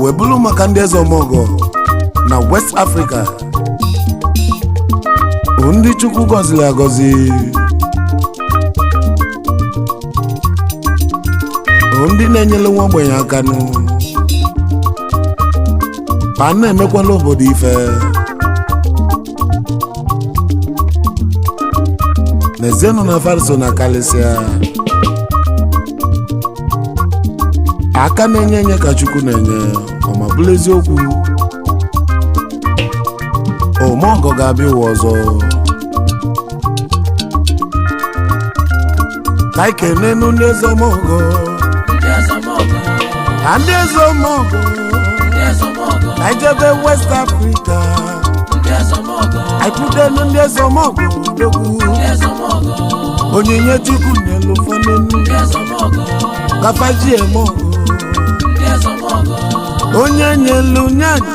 Webulu maka ndị eze omogo na West Africa ndị Chukwu gọziri agọzi ndị na-enyere nwa ogbenye aka nụ pa na-emekwala obodo ife n'ezenụ na Farso na Kalisia aka na-enye ka Chukwu na-enye ọma bụrụ eziokwu omogo ga-abịa ụwa ọzọ ka ike n'enu ndị eze omogo ndị eze omogo ka ijebe West Africa aịpụtenu ndị eze omogo onyinye Chukwu n'elu fọnenu kafaji emogo onye nyelu nyanya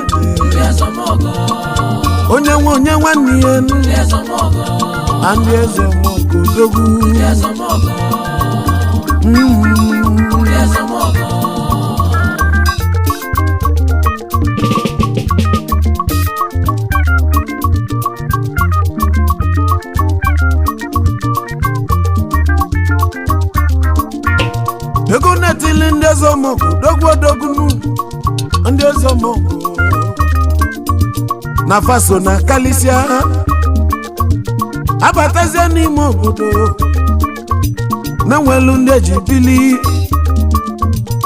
onye nwe onye nwanne ya enu ndị eze omogo dogwu ego netili ndị eze omogo dogwu odogwu ndị eze omogo na Farso na Kalisia abatazie n'ime obodo na-enwelu ndị eji bili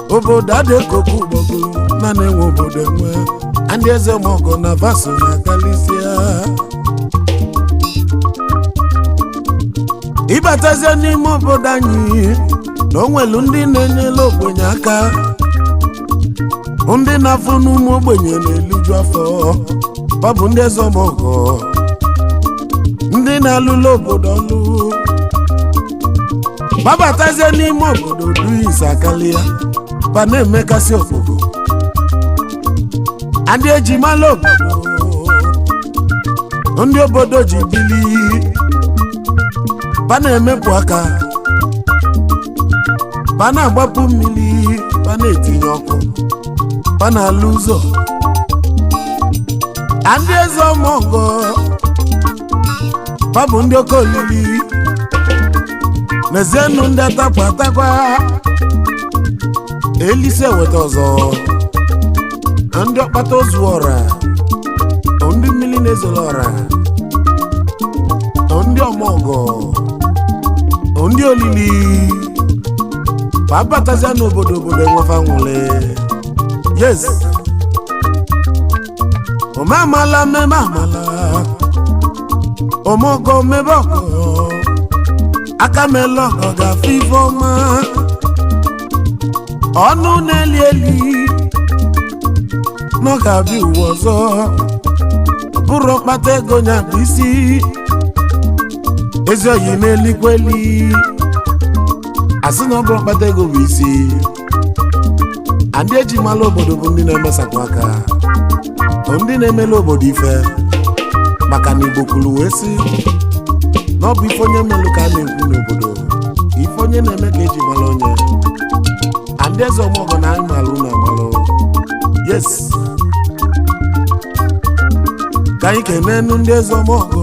obodo adịkoku ụgbọgụ na na-enwe obodo enwe ndị eze omogo na Farso na Kalisia ịbatazie n'ime obodo anyị na onwelu ndị na-enyere ogbenye aka ndị na-afụ n'ụmụ ogbenye na-eliju afọ ọ bụ ndị eze omogo ndị na-alụla obodo ọlụ babatazie n'ime obodo duise akalia ba na-emekasị obodo ndị eji mala obodo ndị obodo ji bili ba na-emepụ aka ba na-agbapụ mmiri ba na-etinye ọkụ ba na-alụ ụzọ ndị eze omogo ba bụ ndị oke olili n'ezienụ ndị atakwa elise weta ọzọ ndị ọkpata ozu ọra ndị mmiri na-ezoro ọra ndị omogo ndị olili babatazia n'obodo enwefa nwule yes ome amala meme amala omogo mebe ọkọ aka mele ọkọ ga-afụ ife ọma ọnụ na-eli eli nọ ga-abịa ụwa ọzọ bụrụ ọkpata ego nya bụ isi ezi oyi n'elikweli asị na ọ bụrụ ọkpata ego bụ isi ndị eji mala obodo bụ ndị na-emesapụ aka ndị na-emela obodo ife maka na Igbo kwuru wee sị na ọ bụ ife onye melụ ka a na-ekwu n'obodo ife onye na-eme ka eji mala onye ndị eze omogo na anyị malụ na amalụ yes ka anyị kenenu ndị eze omogo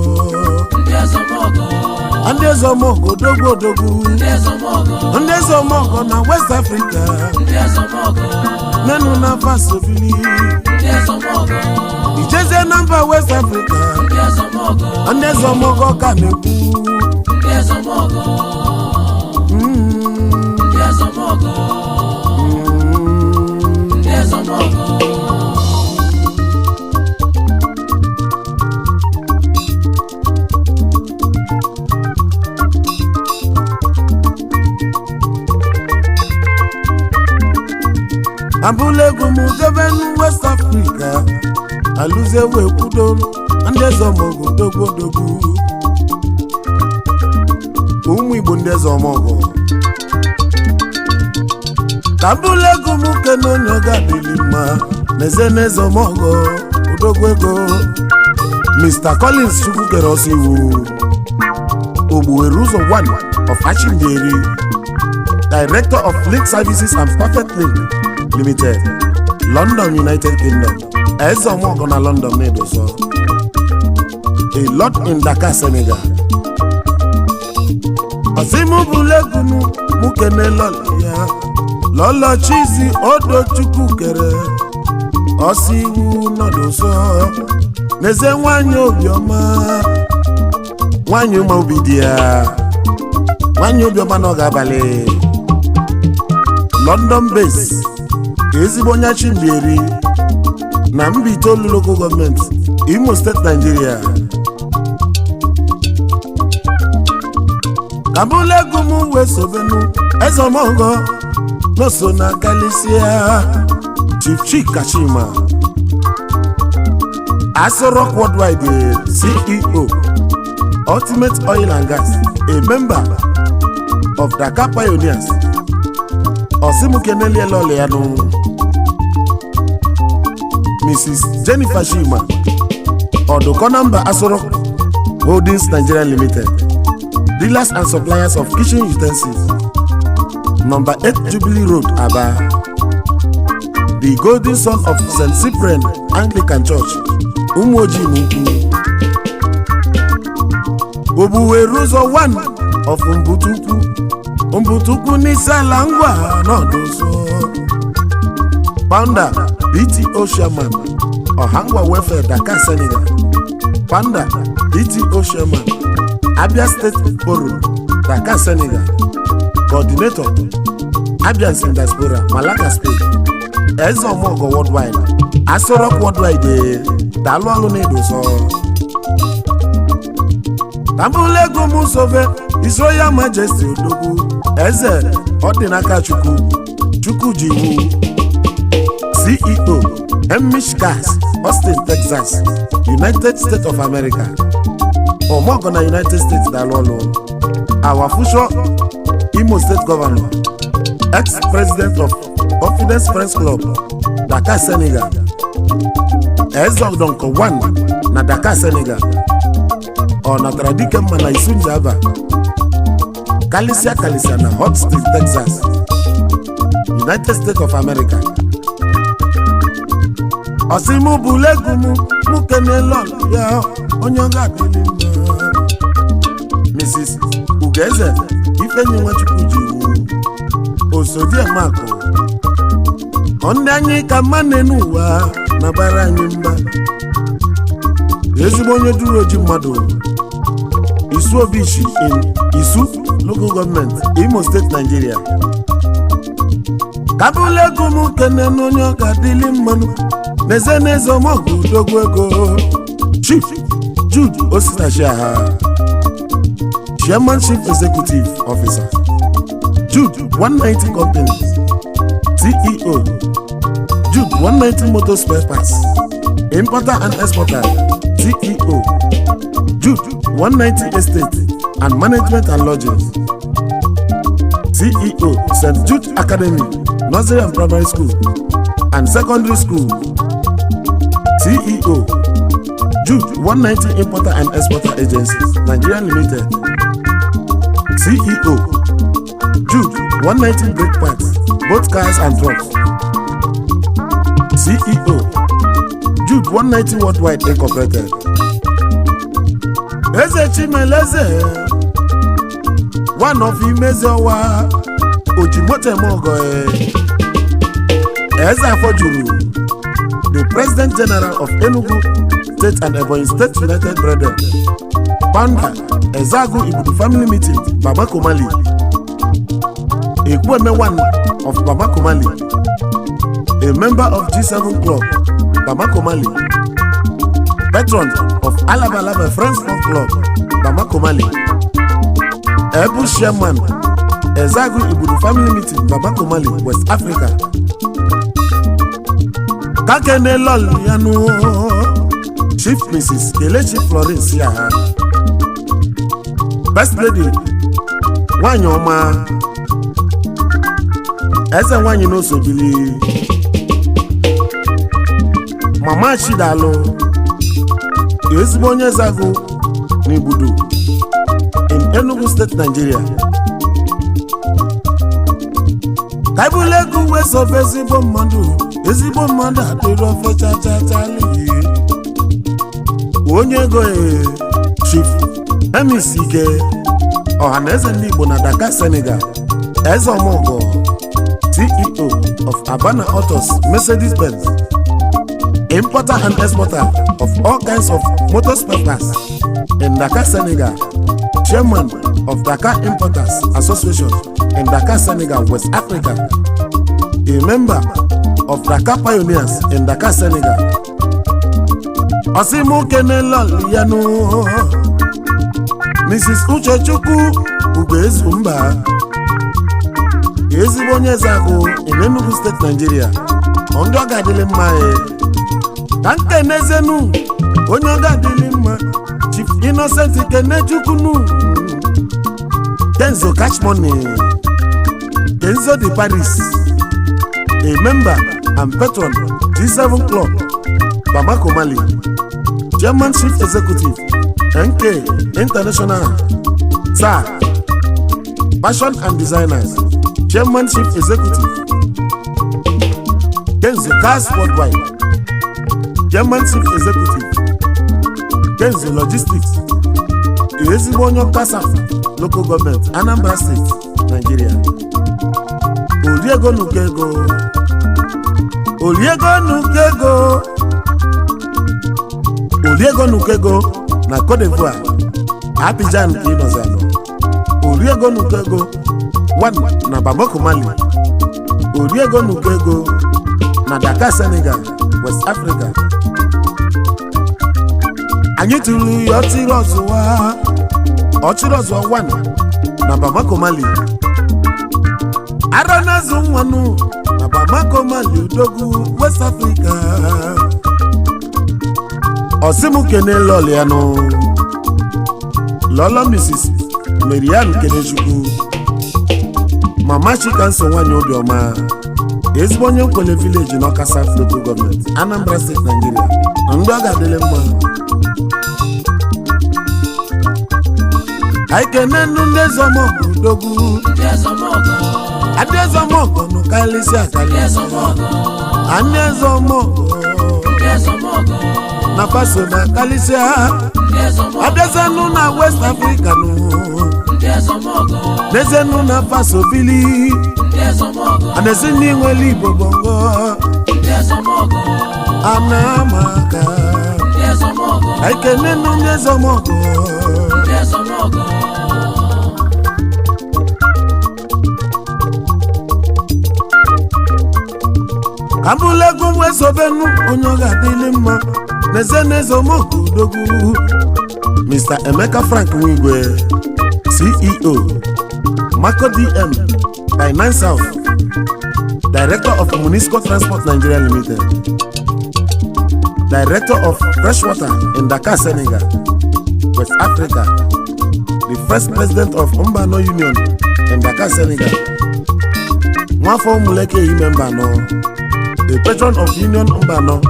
ndị eze omogo odogwu ndị eze omogo na West Africa nenu na Farso bili ijezie na mba West Africa ndị eze omogo ka na-ekwu Abulegu Mudevenu West Africa Aluze Wekudon Andezomogo Dogo Dogo Igbo Ndezomogo Abulegu Mukeno Nyoga Dilima Nezenezomogo Udogwego Mr. Collins Chukwukerosiwu Obueruzo 1 of Achimderi, Director of Link Services and Perfect Link Limited, London, United Kingdom. Ezomogo na London made so. A lot in Dakar, Senegal. Asimu Bulegunu Mukene Lolia Lolo Chizi Odo Chukwukere Osiwu Nodoso Neze Wanyo Obioma Wanyo Maubidia Wanyo Obioma Nogabale London base Ezibonya Chimberi na Mbitolu local government Imo State, Nigeria. Abulegu mu wesobenu Ezomogo Noso na Kalisia Chief Chikashima Asorok Worldwide CEO Ultimate Oil and Gas, a member of Dakar Pioneers. Osimukenele Loleano Mrs. Jennifer Shima Odokonamba Asorok Holdings Nigeria Limited, dealers and suppliers of kitchen utensils, number 8 Jubilee Road, Aba. The golden son of St. Cyprian Anglican Church, Umoji Muku. Obueruzo 1 of Umbutuku Nisalangwa Nodoso. Founder BTO Chairman Ohangwa Welfare, Dakar, Senegal. Founder BTO Chairman Abia State Borough, Dakar, Senegal. Coordinator Abians in Diaspora, Malaga, Spain. Ezomogo Worldwide Asorok Worldwide Dalwalu Nedoso. Abulegu Musove His Royal Majesty Odogu EZE Odinaka Chukwu Jiwu CEO Gas, Austin, Texas, United States of America. Omogo na United States Dalwalu. Our future Imo State Governor, ex-president of Confidence Friends Club, Dakar, Senegal. Ezogdonko 1 na Dakar, Senegal. Ona Tradike Mana Isunjava. Kalisia na Hot Springs, Texas, United States of America. Osimu Bulegumu Mukene Lolia Onyoga Dilima Mrs. Ugeze Ifenyiwa Chukwujiwu Osodi Amako Ondanyi Kamanenuwa Nabara Nyimba Ezibonye Duroji Mado Isu Obishi in Isu Local Government, Imo State, Nigeria. Kabulegu Mukene Nonyoga Dilimanu Nezenezomogo Dogwego Chief Jude Osinachiaha, Chairman Chief Executive Officer Jude 190 Companies, CEO Jude 190 Motor Spare Parts, Importer and Exporter, CEO Jude 190 Estate and Management and Lodgings, CEO St. Jude Academy, Nursery and Primary School and Secondary School, CEO Jude 190 Importer and Exporter Agencies, Nigeria Limited, CEO Jude 190 Brake Parts, both cars and trucks, CEO Jude 190 Worldwide Incorporated. Eze Chimeleze, one of Imezowa Ojimote Mogo, Eze Afojuru, the President General of Enugu State and Ebonyi State United Brethren, founder Ezagu Ibudu Family Meeting, Bamako Mali, Ekweme 1 of Bamako Mali, a member of G7 Club, Bamako Mali, patron of Alaba Friends Club, Bamako Mali, Ebu Chairman Ezagu Ibudu Family Meeting, Bamako Mali, West Africa, Kakene Loliano, Chief Mrs. Kelechi Florence ya, Best Lady, Wanyoma, Eze Wanyi no Sobili, Mama Chidalo, Yezibonye Zago, Nibudu, in Enugu State, Nigeria. Kaibulegu West of Ezigbo mmadụ adịrị ofe chachachali onye ego Chief Emisike Ọhaneze ndị Igbo na Dakar, Senegal. Eze Omogo, CEO of Abana Autos Mercedes-Benz, importer and exporter of all kinds of motor spare parts in Dakar, Senegal. Chairman of Dakar Importers Association in Dakar, Senegal, West Africa. A member of Dakar Pioneers in Dakar, Senegal. Osimu Kene Loliano, Mrs. Uchechukwu Ugezumba, Ezibonye Zago in Enugu State, Nigeria. Ondoga Dilimma, Tante Nezenu, Onyoga Dilimma, Chief Innocent Kenechukunu, Kenzo Cash Money, Kenzo de Paris, a member and patron G7 Club, Bamako Mali, German Chief Executive, NK International, SAR, Fashion and Designers, German Chief Executive, Kenzo Cars Worldwide, German Chief Executive, Kenzo Logistics, Ezibonyo Kasaf, Local Government, Anambra State, Nigeria. Oliego Nukego na Côte d'Ivoire, Abidjan Inozano. Oliego Nukego one na Bamako Mali. Oliego Nukego na Dakar, Senegal, West Africa. Anyitulu Ochirozwa one na Bamako Mali. Aranazu nwanu na Bamako Mali Udogu, West Africa. Osimu Kene Loliano, Lola Mrs. Marianne Kenechukwu, Mama Chikanso Wanyi Obioma, Ezibonye Nkwele Village in Okasa Local Government, Anambra State, Nigeria. Ndoga Dilemma. Aikene Nundezomo Udogu, Adezomogo no Kalisi Akali, Anezomogo na Faso na Kalisia, Adezanu na West Africa no, Nezenu na Faso Bili, Anezini Weli Bobongo, Anamaka, Aikene Nundezomogo. Abulegu Wesobenu Onyoga Dilimma, Nezenezomogo Dogu, Mr. Emeka Frank Wigwe, CEO, Marco DM, Finance South, Director of Municipal Transport Nigeria Limited, Director of Freshwater in Dakar, Senegal, West Africa, the first president of Umbano Union in Dakar, Senegal. Mwafo Muleke member no, the patron of Union Umbano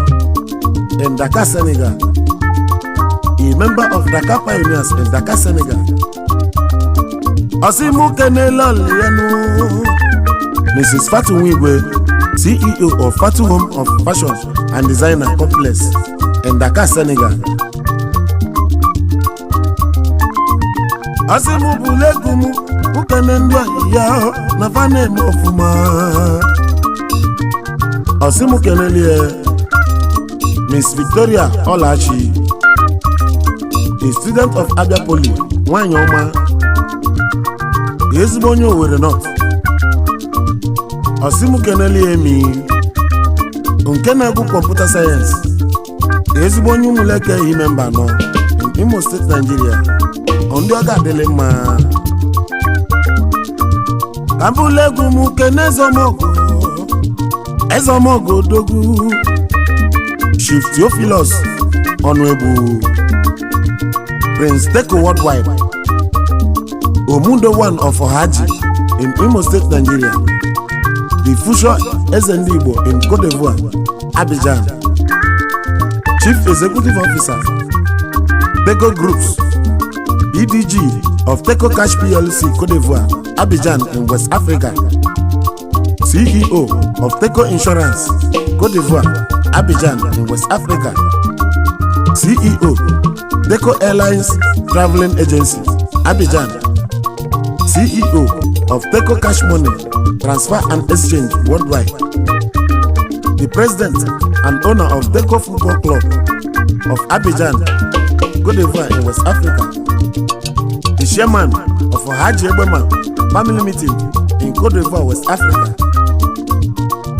in Dakar, Senegal, a member of Dakar Pioneers in Dakar, Senegal. Osimu Kene Loliano, Mrs. Fatu Wigwe, CEO of Fatu Home of Fashion and Designer Complex in Dakar, Senegal. Osimu Bulegumu, Ukene Ndwa Iya, Nafane Mofuma. Osimu Kenelie, Miss Victoria Olachi, a student of Abia Poly, Wanyoma, Ezibonyo Owerri North. Osimu Kenelie mi, Unkenagu Computer Science, Ezibonyo Muleke member no, in Imo State, Nigeria. Ondoga Dilemma. Abulegu Mukene Zomogo, Ezomogo Dogu, Chief Theophilus Honorable Prince Teko Worldwide, Omundo One of Ohaji in Imo State, Nigeria, the Future EZE in Cote d'Ivoire, Abidjan, Chief Executive Officer, Teko Groups, BDG of Teko Cash PLC, Cote d'Ivoire, Abidjan in West Africa, CEO of Teko Insurance, Cote d'Ivoire, Abidjan in West Africa, CEO, Teko Airlines Traveling Agency, Abidjan, CEO of Teko Cash Money, Transfer and Exchange Worldwide, the President and owner of Teko Football Club of Abidjan, Cote d'Ivoire in West Africa, the Chairman of Ohaji Family Meeting in Cote d'Ivoire, West Africa,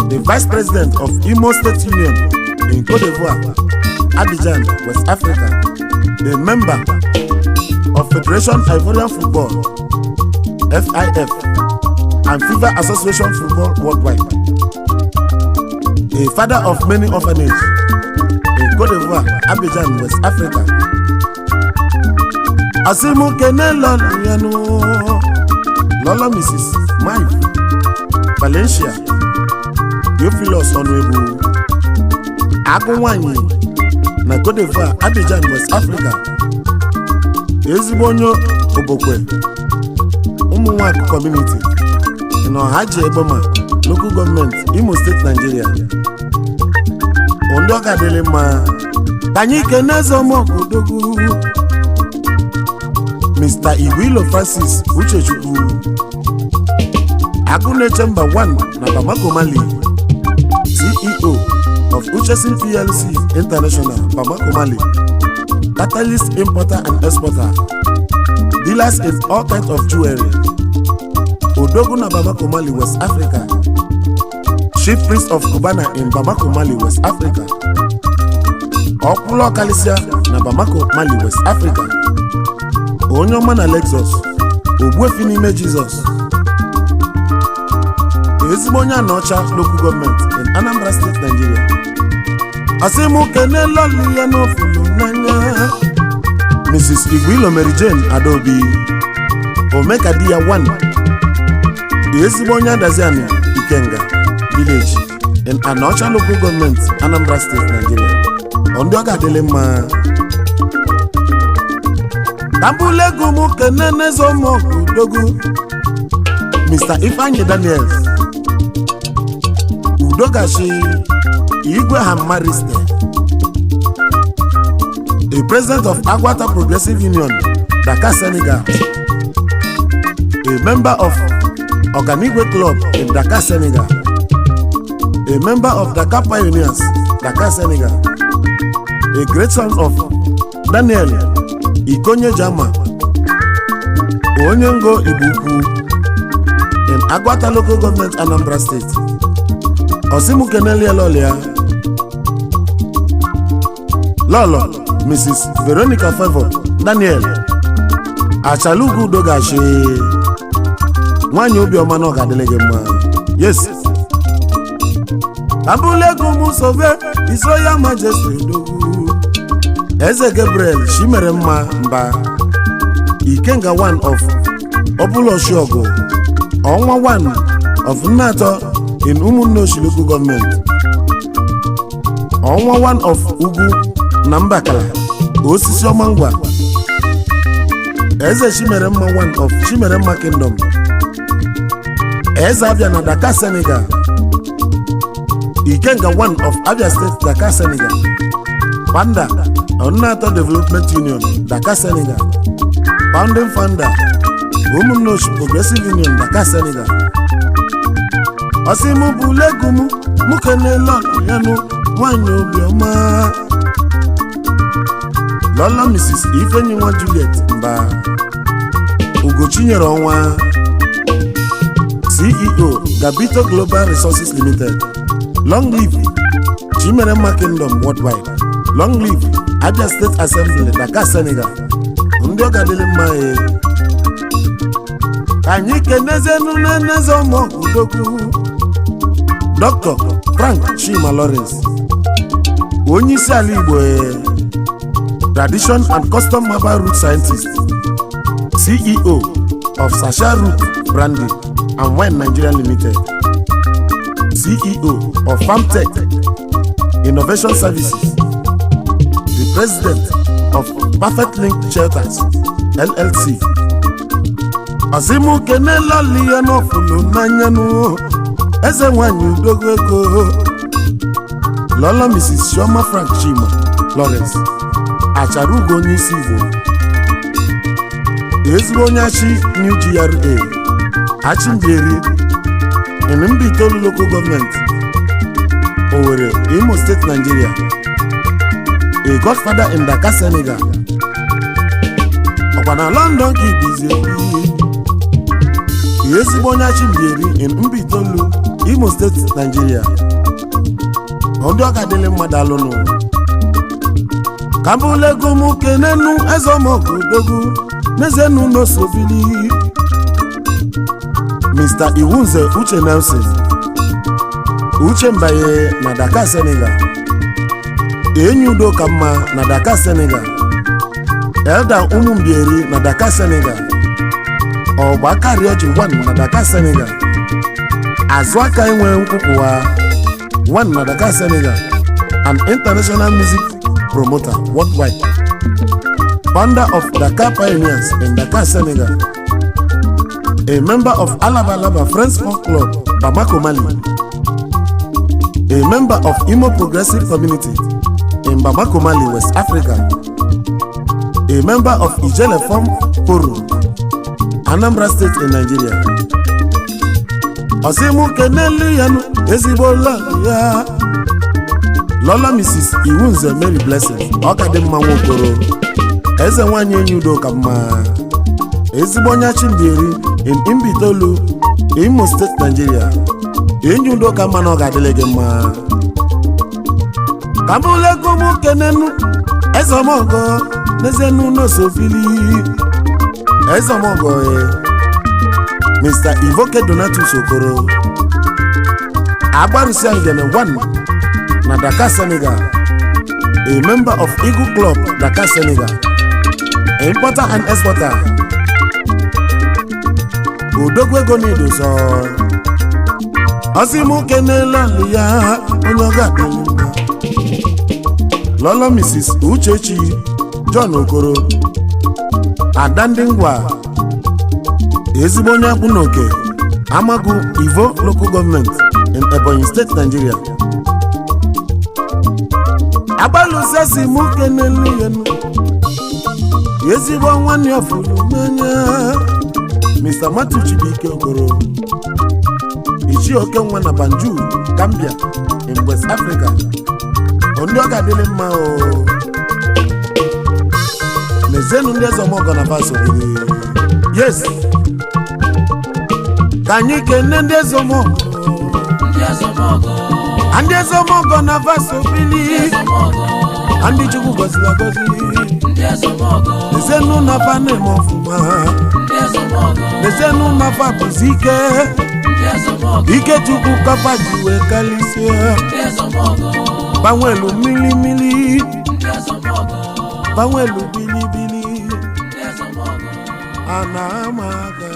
the Vice President of Imo State Union in Cote d'Ivoire, Abidjan, West Africa, the member of Federation Ivorian Football, FIF, and FIFA Association Football Worldwide, a father of many orphanages in Cote d'Ivoire, Abidjan, West Africa. Asimu Kenelo Lola Mrs. Mike Valencia Theophilus Honorable Agunwanyi na Cote d'Ivoire, Abidjan, West Africa. Ezibonyo Obokwe Umunwak Community in Ohaji Eboma Local Government, Imo State, Nigeria. Ondoka Delema Tanyike Nezomo Dogu Mr. Iwilo Francis Uchechukwu Agune Chamber 1 na Bamako Mali, CEO of Uchesin PLC International, Bamako Mali, Catalyst Importer and Exporter, dealers in all kinds of jewelry, Odogu na Bamako Mali, West Africa, Chief Priest of Cubana in Bamako Mali, West Africa, Okulo Kalisia na Bamako Mali, West Africa, Onyoma na Lexus, Ogbuefi n'ime Jesus, Ezimonya Nocha Local Government in Anambra State, Nigeria. Asimu Kenelo Liano Fulunanya, Mrs. Igwilo Mary Jane Adobe, Omeka Dia 1, Ezimonya Daziani Ikenga Village in Anocha Local Government, Anambra State, Nigeria. Ondoga Delema Tambulegu Mukenene Zomo Udogu, Mr. Ifanye Daniels Udogashi Igwe Hamariste, the President of Agwata Progressive Union, Dakar, Senegal, a member of Oganigwe Club in Dakar, Senegal, a member of Dakar Pioneers, Dakar, Senegal, a great son of Daniel Ikonye Jama Onyengo Ibuku in Agwata Local Government, Anambra State. Osimu Kenelia Lolia Lolo Mrs. Veronica Favor Daniel Achalugu Dogashi Nwanyi Obioma no Gadelegema. Yes. Tambulegu Musove His Royal Majesty Dogu Eze Gabriel Shimerema Mba Ikenga 1 of Obuloshiogo, Onwa 1 of Nato in Umunnoshi Local Government, Onwa 1 of Ugu Nambakala, Osisiomangwa, Eze Shimerema 1 of Shimerema Kingdom, Eze Abia na Dakar, Senegal, Ikenga 1 of Abia State, Dakar, Senegal, Panda Onato Development Union, Dakar, Senegal, Founding Founder, Umunnoshi Progressive Union, Dakar, Senegal. Osimu Bulegumu Mukenelo Yanu Nwanyi Obioma Lola Mrs. Ifenyiwa Juliet Mba Ugochinyere Onwa, CEO Gabito Global Resources Limited. Long live Chimerema Kingdom Worldwide. Long live Abia State Assembly, Dakar, Senegal. Ndioka Delemae Kanyike Nezenu Nezomo Udoku Dr. Frank Chima Lawrence onye isi ala Igbo Tradition and Custom Herbal Root Scientist, CEO of Sasha Root Brandy and Wine Nigeria Limited, CEO of Farmtech Innovation Services, the President of Perfect Link Shelters LLC. Azimu kenela liya no fulu nanyanu eze nwanyi udogo ego Lola Mrs. Shoma Frank Chima Lawrence Acharugo onye isi Igbo ezigbo onye achi New GRA Achimbieri in Mbitolu Local Government Owerri, Imo State, Nigeria, a godfather in Dakar, Senegal. Upon London Kibizi ezigbo onye Achimbieri in Mbitolu, Imo State, Nigeria. Ondo akadele madalonu Kambule gumu kenenu ezomogo dogu nezenu no sobili Mr. Iwunze Uche Nelson Uche Mbaye na Dakar, Senegal. Enyudo Kama na Dakar, Senegal. Elda Umumbieri na Dakar, Senegal. Obakari Oji 1 na Dakar, Senegal. Azwaka Enwe Nkukuwa 1 na Dakar, Senegal. An international music promoter worldwide. Founder of Dakar Pioneers in Dakar, Senegal. A member of Alabalaba Friends Folk Club, Bamako, Mali. A member of Imo Progressive Community in Bamako, Mali, West Africa. A member of Ijele Form Forum, Anambra State in Nigeria. Osimu keneli yanu ezibola ya Lola Mrs. Iwunze Mary Blessing Okadimma Nwokoro eze nwanyi enyudo kama ezigbo onye Achimbieri in Mbitolu, Imo State, Nigeria. Enyudo kama na ogadelege mma Kambule gumu kenenu ezomogo nezenu no sofili ezomogo Mr. Ivoke Donatus Okoro Agbarusi Angene 1 na Dakar, Senegal. A member of Eagle Club, Dakar, Senegal. Importer and exporter. Udogwe Gonido so Asimu kenela liya onyoga delima Lola Mrs. Uchechi John Okoro Adandingwa ezigbo onye Akpunoke Amagu Ivo Local Government in Ebonyi State, Nigeria. Abalusi asimu kenela yenu ezigbo nwanne ofulu n'anya Mr. Matthew Chibike Okoro Ichi oke nwa na Banjul, Gambia in West Africa. Ondi ogadele mma o nezenu ndị ezomogo na baso bili. Yes, kanyi kene ndị ezomogo Ndị ezomogo na baso bili. Andi Chukwu gozila gozi nezenu na fane mofuma nezenu na fa buzike Ike Chukwu kapaji we kalisia Banwelu mili mili Banwelu bili bili Anamaga